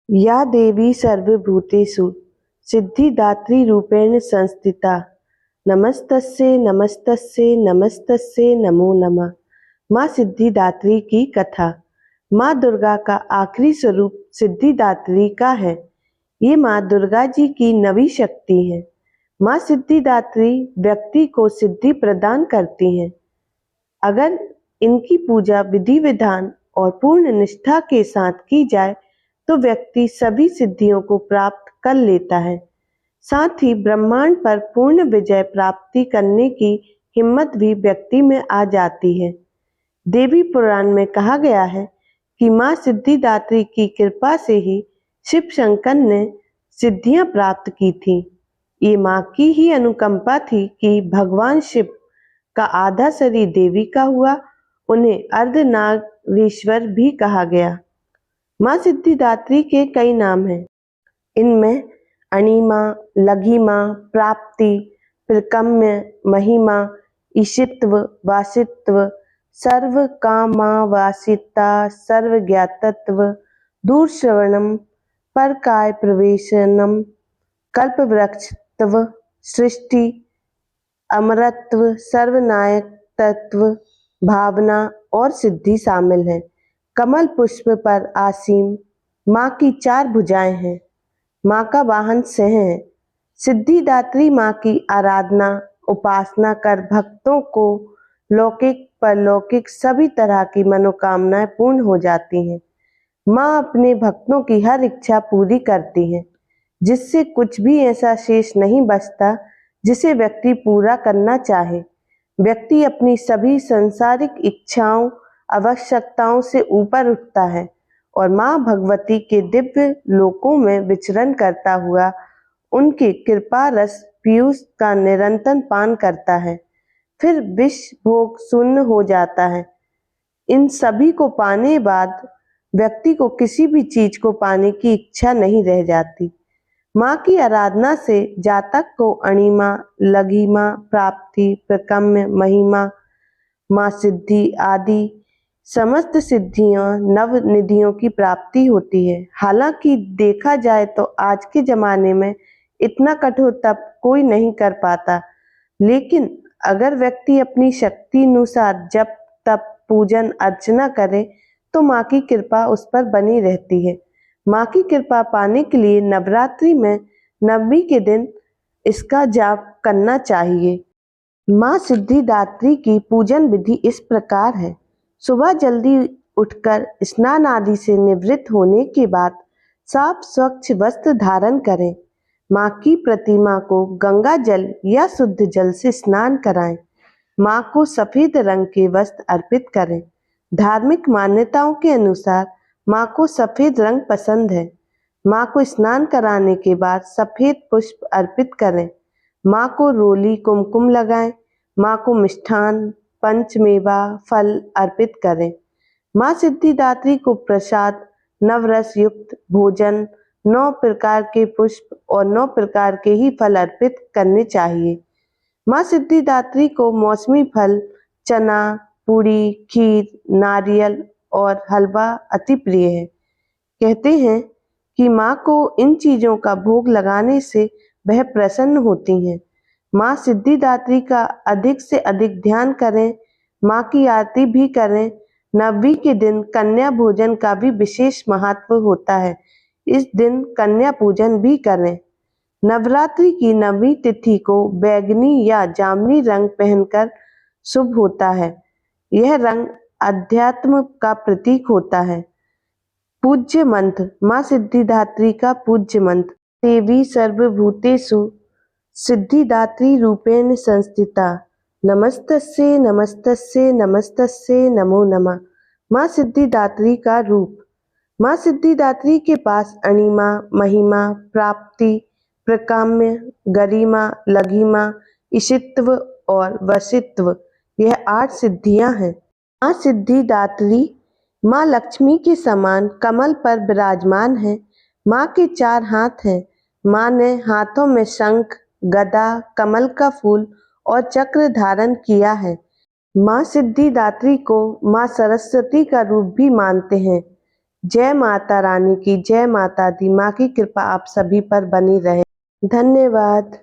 या देवी सर्वभूतेषु सिद्धिदात्री रूपेण संस्थिता नमस्तस्यै नमस्तस्यै नमस्तस्यै नमो नमः। माँ सिद्धिदात्री की कथा। माँ दुर्गा का आखिरी स्वरूप सिद्धिदात्री का है। ये माँ दुर्गा जी की नवी शक्ति है। माँ सिद्धिदात्री व्यक्ति को सिद्धि प्रदान करती हैं। अगर इनकी पूजा विधि विधान और पूर्ण निष्ठा के साथ की जाए तो व्यक्ति सभी सिद्धियों को प्राप्त कर लेता है। साथ ही ब्रह्मांड पर पूर्ण विजय प्राप्ति करने की हिम्मत भी व्यक्ति में आ जाती है। देवी पुराण में कहा गया है कि माँ सिद्धिदात्री की कृपा से ही शिव शंकर ने सिद्धियां प्राप्त की थी। ये माँ की ही अनुकंपा थी कि भगवान शिव का आधा शरीर देवी का हुआ। उन्हें अर्धनारीश्वर भी कहा गया। माँ सिद्धिदात्री के कई नाम हैं। इनमें अणिमा, लघिमा, प्राप्ति, प्रकम्य, महिमा, ईशित्व, वासित्व, सर्वकामावासिता, सर्वज्ञातत्व, दूरश्रवणम, परकाय प्रवेशनम, कल्पवृक्षत्व, सृष्टि, अमरत्व, सर्वनायकत्व, भावना और सिद्धि शामिल है। कमल पुष्प पर आसीन माँ की 4 भुजाएं हैं। माँ का वाहन सिंह है। सिद्धिदात्री माँ की आराधना उपासना कर भक्तों को लौकिक परलौकिक सभी तरह की मनोकामनाएं पूर्ण हो जाती हैं। माँ अपने भक्तों की हर इच्छा पूरी करती है, जिससे कुछ भी ऐसा शेष नहीं बचता जिसे व्यक्ति पूरा करना चाहे। व्यक्ति अपनी सभी सांसारिक इच्छाओं आवश्यकताओं से ऊपर उठता है और माँ भगवती के दिव्य लोकों में विचरण करता हुआ उनकी कृपा रस पीयूष का निरंतर पान करता है। फिर विष भोग शून्य हो जाता है। इन सभी को पाने बाद व्यक्ति को किसी भी चीज को पाने की इच्छा नहीं रह जाती। माँ की आराधना से जातक को अणिमा, लघिमा, प्राप्ति, प्रकम्य, महिमा, माँ सिद्धि आदि समस्त सिद्धियां नव निधियों की प्राप्ति होती है। हालांकि देखा जाए तो आज के जमाने में इतना कठोर तप कोई नहीं कर पाता, लेकिन अगर व्यक्ति अपनी शक्ति अनुसार जप तप पूजन अर्चना करे तो माँ की कृपा उस पर बनी रहती है। माँ की कृपा पाने के लिए नवरात्रि में नवमी के दिन इसका जाप करना चाहिए। माँ सिद्धिदात्री की पूजन विधि इस प्रकार है। सुबह जल्दी उठकर स्नान आदि से निवृत्त होने के बाद साफ स्वच्छ वस्त्र धारण करें। माँ की प्रतिमा को गंगा जल या शुद्ध जल से स्नान कराएं। माँ को सफेद रंग के वस्त्र अर्पित करें। धार्मिक मान्यताओं के अनुसार माँ को सफेद रंग पसंद है। माँ को स्नान कराने के बाद सफेद पुष्प अर्पित करें। माँ को रोली कुमकुम लगाएं। माँ को मिष्ठान पंचमेवा फल अर्पित करें। माँ सिद्धिदात्री को प्रसाद नवरस युक्त भोजन 9 प्रकार के पुष्प और 9 प्रकार के ही फल अर्पित करने चाहिए। माँ सिद्धिदात्री को मौसमी फल चना पूरी खीर नारियल और हलवा अति प्रिय है। कहते हैं कि माँ को इन चीजों का भोग लगाने से वह प्रसन्न होती हैं। माँ सिद्धिदात्री का अधिक से अधिक ध्यान करें। माँ की आरती भी करें। नवमी के दिन कन्या भोजन का भी विशेष महत्व होता है। इस दिन कन्या पूजन भी करें। नवरात्रि की नवमी तिथि को बैंगनी या जामुनी रंग पहनकर शुभ होता है। यह रंग अध्यात्म का प्रतीक होता है। पूज्य मंत्र। माँ सिद्धिदात्री का पूज्य मंत्र। देवी सर्वभूतेषु सिद्धिदात्री रूपेण संस्थिता नमस्तस्यै नमस्तस्यै नमस्तस्यै नमो नमः। माँ सिद्धिदात्री का रूप। माँ सिद्धिदात्री के पास अणिमा, महिमा, प्राप्ति, प्रकाम्य, गरिमा, लघिमा, ईशित्व और वसित्व यह 8 सिद्धियां हैं। माँ सिद्धिदात्री माँ लक्ष्मी के समान कमल पर विराजमान है। माँ के 4 हाथ हैं। माँ ने हाथों में शंख गदा कमल का फूल और चक्र धारण किया है। माँ सिद्धिदात्री को माँ सरस्वती का रूप भी मानते हैं। जय माता रानी की, जय माता दी। माँ की कृपा आप सभी पर बनी रहे। धन्यवाद।